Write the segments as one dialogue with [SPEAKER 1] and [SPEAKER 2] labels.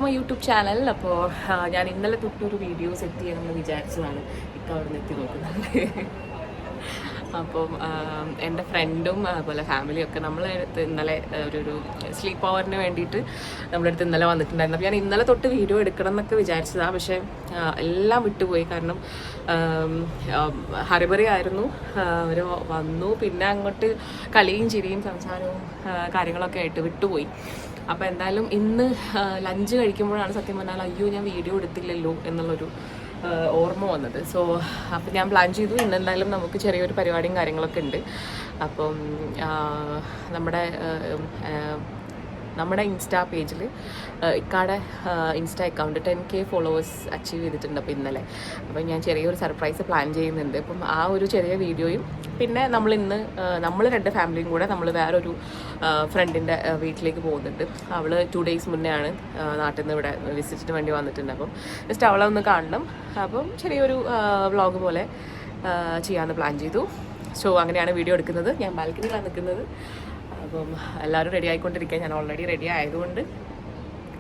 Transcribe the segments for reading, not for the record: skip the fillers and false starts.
[SPEAKER 1] My YouTube channel. അപ്പോൾ ഞാൻ ഇന്നലെ തൊട്ടൊരു വീഡിയോ സെറ്റ് ചെയ്യണമെന്ന് വിചാരിച്ചതാണ്. ഇപ്പം അവിടെ നിന്ന് എത്തി നോക്കുന്നുണ്ട്. അപ്പം എൻ്റെ ഫ്രണ്ടും അതുപോലെ ഫാമിലിയൊക്കെ നമ്മളടുത്ത് ഇന്നലെ ഒരു സ്ലീപ്പ് ഓവറിന് വേണ്ടിയിട്ട് നമ്മുടെ അടുത്ത് ഇന്നലെ വന്നിട്ടുണ്ടായിരുന്നു. അപ്പോൾ ഞാൻ ഇന്നലെ തൊട്ട് വീഡിയോ എടുക്കണം എന്നൊക്കെ വിചാരിച്ചതാണ്. പക്ഷേ എല്ലാം വിട്ടുപോയി. കാരണം ഹറിബറി ആയിരുന്നു. അവർ വന്നു, പിന്നെ അങ്ങോട്ട് കളിയും ചിരിയും സംസാരവും കാര്യങ്ങളൊക്കെ ആയിട്ട് വിട്ടുപോയി. അപ്പോൾ എന്തായാലും ഇന്ന് ലഞ്ച് കഴിക്കുമ്പോഴാണ് സത്യം പറഞ്ഞാൽ അയ്യോ ഞാൻ വീഡിയോ എടുത്തില്ലല്ലോ എന്നുള്ളൊരു ഓർമ്മ വന്നത്. സോ അപ്പം ഞാൻ പ്ലാൻ ചെയ്തു ഇന്നെന്തായാലും നമുക്ക് ചെറിയൊരു പരിപാടിയും കാര്യങ്ങളൊക്കെ ഉണ്ട്. അപ്പം നമ്മുടെ ഇൻസ്റ്റാ പേജിൽ ഇക്കാടെ insta account 10K followers achieve ചെയ്തിട്ടുണ്ട് അപ്പോൾ ഇന്നലെ. അപ്പം ഞാൻ ചെറിയൊരു സർപ്രൈസ് പ്ലാൻ ചെയ്യുന്നുണ്ട്. അപ്പം ആ ഒരു ചെറിയ വീഡിയോയും പിന്നെ നമ്മൾ രണ്ട് ഫാമിലിയും കൂടെ നമ്മൾ വേറൊരു ഫ്രണ്ടിൻ്റെ വീട്ടിലേക്ക് പോകുന്നുണ്ട്. അവൾ 2 days മുന്നേ ആണ് നാട്ടിൽ നിന്ന് ഇവിടെ വിസിറ്റിന് വേണ്ടി വന്നിട്ടുണ്ട്. അപ്പം ജസ്റ്റ് അവളെ ഒന്ന് കാണണം. അപ്പം ചെറിയൊരു വ്ളോഗ് പോലെ ചെയ്യാമെന്ന് പ്ലാൻ ചെയ്തു. സോ അങ്ങനെയാണ് വീഡിയോ എടുക്കുന്നത്. ഞാൻ ബാൽക്കണിയിലാണ് നിൽക്കുന്നത്. അപ്പം എല്ലാവരും റെഡി ആയിക്കൊണ്ടിരിക്കുക. ഞാൻ ഓൾറെഡി റെഡി ആയതുകൊണ്ട്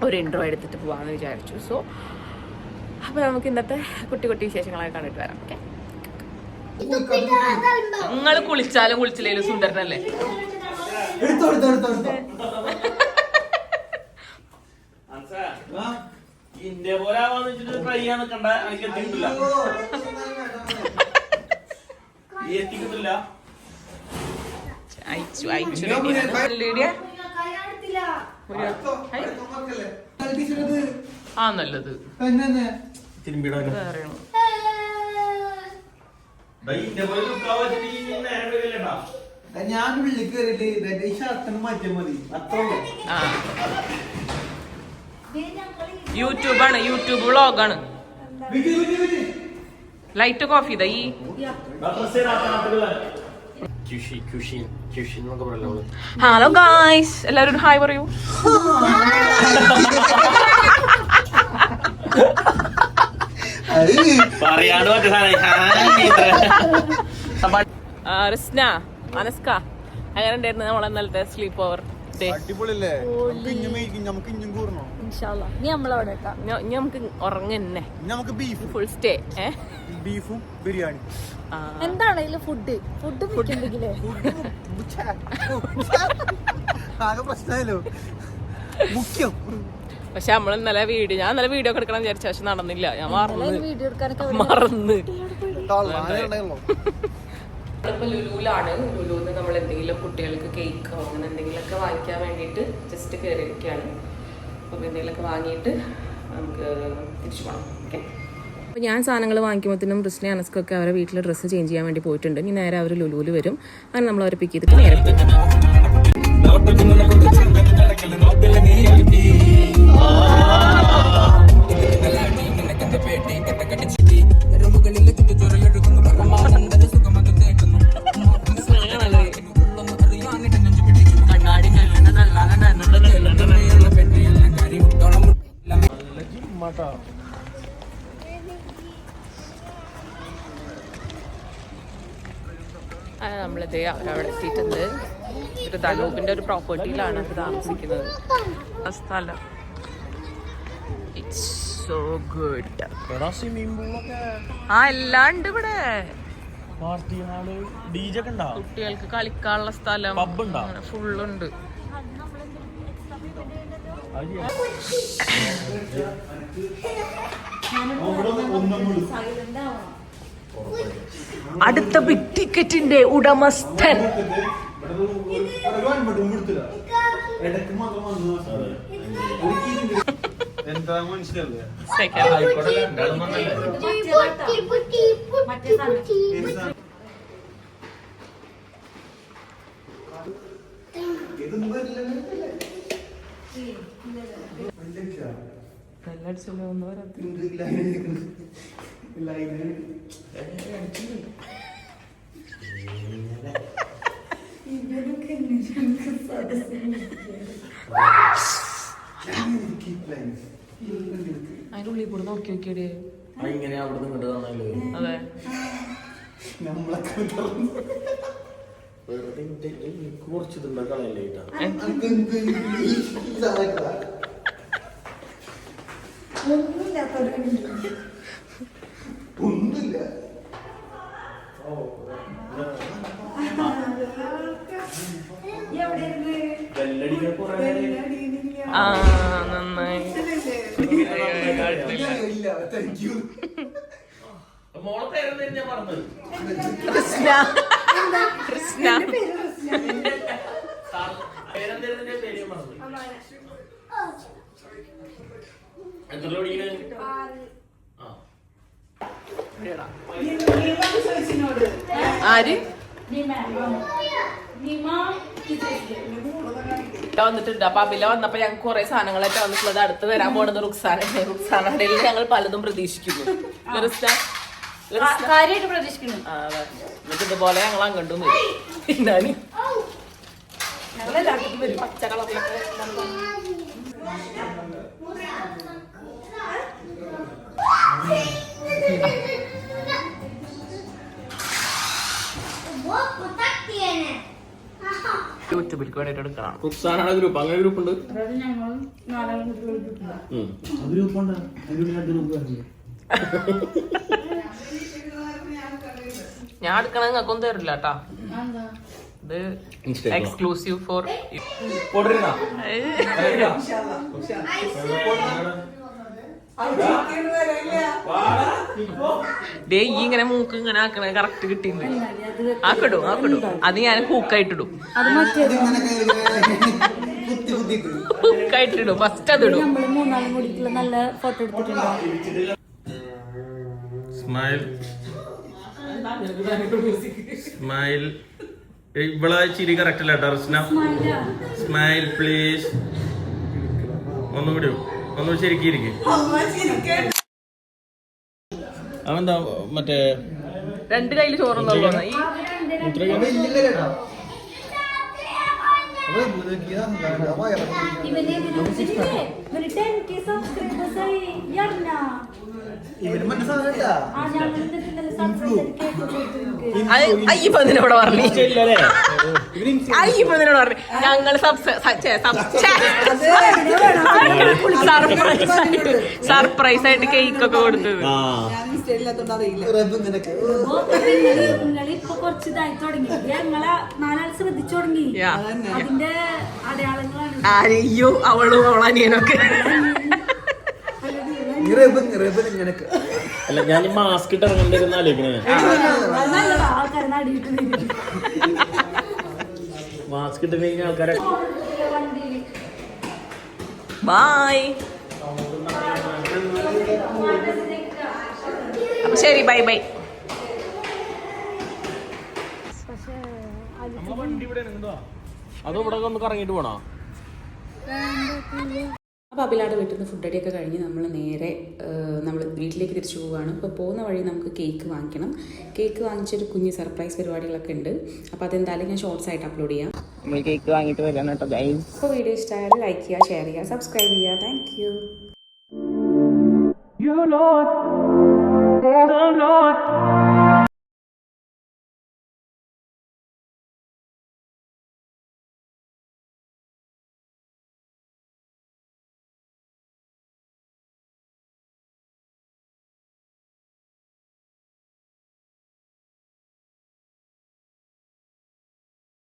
[SPEAKER 1] ഒരു ഇൻട്രോ എടുത്തിട്ട് പോകാമെന്ന് വിചാരിച്ചു. സോ അപ്പോൾ നമുക്ക് ഇന്നത്തെ കുട്ടി വിശേഷങ്ങളൊക്കെ കണ്ടിട്ട് വരാം. ഓക്കെ, നിങ്ങൾ കുളിച്ചാലും കുളിച്ചില്ലേലും സുന്ദരനല്ലേ? ആ നല്ലത്
[SPEAKER 2] ഞാൻ ഉള്ളിൽ കയറിയിട്ട് ഷർട്ടിന് മാറ്റാൻ മതി.
[SPEAKER 1] യൂട്യൂബാണ്, യൂട്യൂബ് വ്ളോഗാണ്. ലൈറ്റ് ഒക്കെ ഓഫ് ചെയ്താ ഈ ഹലോ ഗായ്സ്, എല്ലാവരും ഒരു ഹായ് പറയൂ. റിസ്ന, അനസ്ക, അങ്ങനെ ഉണ്ടായിരുന്നു നമ്മളെ ഇന്നലത്തെ സ്ലീപ്പ് ഓവർ ഡേ? നമുക്ക് ഉറങ്ങന്നെ, ഫുൾ സ്റ്റേ.
[SPEAKER 2] ബീഫും ബിരിയാണി
[SPEAKER 3] എന്താണെങ്കിലും ഫുഡ്
[SPEAKER 2] ആകെ പ്രശ്നമല്ലോ മുഖ്യം.
[SPEAKER 1] പക്ഷെ ഞാൻ ഇന്നലെ വീഡിയോ ഒക്കെ എടുക്കണം വിചാരിച്ച, പക്ഷെ നടന്നില്ല. ഞാൻ മറന്ന്. ഇപ്പൊ ലുലുവിലാണ്. ലുലുന്ന് നമ്മൾ എന്തെങ്കിലും കുട്ടികൾക്ക് കേക്കോ അങ്ങനെ എന്തെങ്കിലുമൊക്കെ വാങ്ങിക്കാൻ വേണ്ടിയിട്ട് ജസ്റ്റ് കയറിയിരിക്കുകയാണ്. അപ്പം എന്തെങ്കിലുമൊക്കെ വാങ്ങിയിട്ട് നമുക്ക് തിരിച്ചു പോകണം. ഓക്കെ, അപ്പോൾ ഞാൻ സാധനങ്ങൾ വാങ്ങിക്കുമ്പോഴത്തേനും റിസ്നെ അനസ്കൊക്കെ അവരെ വീട്ടിൽ ഡ്രസ്സ് ചേഞ്ച് ചെയ്യാൻ വേണ്ടി പോയിട്ടുണ്ട്. ഇനി നേരെ അവർ ലുലുവിൽ വരും. അങ്ങനെ നമ്മൾ അവരെ പിക്ക് ചെയ്തിട്ട് നേരെ പോകും. നമ്മളിത് അവരവിടെ എത്തിയിട്ടുണ്ട്. ഒരു തലൂപ്പിന്റെ ഒരു പ്രോപ്പർട്ടിയിലാണ് താമസിക്കുന്നത്. സ്ഥലം ഇറ്റ്സ് സോ ഗുഡ്. ആ എല്ലാം ഉണ്ട് ഇവിടെ. കുട്ടികൾക്ക് കളിക്കാനുള്ള സ്ഥലം ഫുള്ളുണ്ട്. അടുത്ത ബിഗ് ടിക്കറ്റിന്റെ ഉടമസ്ഥൻ അതിനുള്ളിൽ കൂടെ നോക്കി നോക്കിയേ. അതെ,
[SPEAKER 2] ഒന്നുമില്ല.
[SPEAKER 1] ആ നന്നായി.
[SPEAKER 2] ഇല്ല, thank you.
[SPEAKER 1] കൃഷ്ണ കൃഷ്ണ ആര് വന്നിട്ടുണ്ട്. അപ്പൊ അബില വന്നപ്പോ ഞങ്ങൾക്ക് കുറെ സാധനങ്ങളായിട്ട് വന്നിട്ടുള്ളത്. അടുത്ത് വരാൻ പോണത് റുക്സാനാണ്. റുക്സാനയുടെ ഞങ്ങൾ പലതും പ്രതീക്ഷിക്കുന്നു.
[SPEAKER 3] കാര്യമായിട്ട് പ്രതീക്ഷിക്കുന്നു.
[SPEAKER 1] എന്നിട്ട് ഇതുപോലെ ഞങ്ങൾ അങ്ങോട്ടും വരും. തിന്നാന് ഞങ്ങളെല്ലാവർക്കും വരും. പച്ച കളറിലൊക്കെ യൂട്യൂബിലേക്ക് വേണ്ടിട്ട് എടുക്കണം.
[SPEAKER 4] റുക്സാനാണ് ഗ്രൂപ്പ്. അങ്ങനെ ഗ്രൂപ്പ് ഉണ്ട്.
[SPEAKER 1] ഞാൻ എടുക്കണ നിങ്ങൾക്കൊന്നും തരില്ല കേട്ടാ. ഇത് എക്സ്ക്ലൂസീവ് ഫോർ ഡേ ഈ ഇങ്ങനെ മൂക്ക് ഇങ്ങനെ ആക്കണ കറക്റ്റ് കിട്ടിയിട്ടുണ്ട്. ആക്കിടും അത് ഞാൻ ഹൂക്കായിട്ടിടും. ഹൂക്കായിട്ടിടും. ഫസ്റ്റ് അതിടും.
[SPEAKER 3] മൂന്നാളും കൂടിയിട്ടുള്ള നല്ല ഫോട്ടോ എടുത്തിട്ടുണ്ടോ?
[SPEAKER 4] Smile smile. ഇവളെ ചിരി കറക്റ്റ് അല്ല കേട്ടോ റസ്ന. Smile please. ഒന്നുകൂടി ശരിക്കും ഇരിക്കും. അവന്താ മറ്റേ
[SPEAKER 1] 2 കയ്യില് ചോറുണ്ടല്ലോ. ഈ അയ്യപ്പതിനോട് പറഞ്ഞു ഞങ്ങൾ സർപ്രൈസ് ആയിട്ട് കേക്ക് ഒക്കെ കൊടുത്തത്.
[SPEAKER 3] ഇപ്പൊ കുറച്ചിതായി തുടങ്ങി. ഞങ്ങളെ നാലാൾ ശ്രദ്ധിച്ചു തുടങ്ങി. അതിന്റെ അടയാളങ്ങളാണ്.
[SPEAKER 1] അയ്യോ അവളും അവളനിയനൊക്കെ.
[SPEAKER 4] അല്ല ഞാൻ മാസ്ക് ഇട്ട് ഇറങ്ങേണ്ടിരുന്ന ആലോചിക്കണേ.
[SPEAKER 3] ആൾക്കാരെ നടിയിട്ട്
[SPEAKER 4] മാസ്ക് ഇട്ട് കഴിഞ്ഞ ആൾക്കാരെ.
[SPEAKER 1] ബൈ. അപ്പൊ ശരി, ബൈ ബൈ.
[SPEAKER 4] അതോ ഇവിടെ ഒന്ന് കറങ്ങിട്ട് പോണോ?
[SPEAKER 5] അപ്പോൾ അബിലാടെ വീട്ടിൽ നിന്ന് ഫുഡ് അടിയൊക്കെ കഴിഞ്ഞ് നമ്മൾ നേരെ നമ്മൾ വീട്ടിലേക്ക് തിരിച്ചു പോവുകയാണ്. അപ്പോൾ പോകുന്ന വഴി നമുക്ക് കേക്ക് വാങ്ങിക്കണം. കേക്ക് വാങ്ങിച്ചൊരു കുഞ്ഞ് സർപ്രൈസ് പരിപാടികളൊക്കെ ഉണ്ട്. അപ്പോൾ അതെന്തായാലും ഞാൻ ഷോർട്സ് ആയിട്ട് അപ്ലോഡ് ചെയ്യാം.
[SPEAKER 1] നമ്മൾ കേക്ക് വാങ്ങിയിട്ട് വരാൻ കേട്ടോ ഗൈസ്.
[SPEAKER 5] അപ്പോൾ വീഡിയോ ഇഷ്ടമായാലും ലൈക്ക് ചെയ്യുക, ഷെയർ ചെയ്യുക, സബ്സ്ക്രൈബ് ചെയ്യുക. Thank you.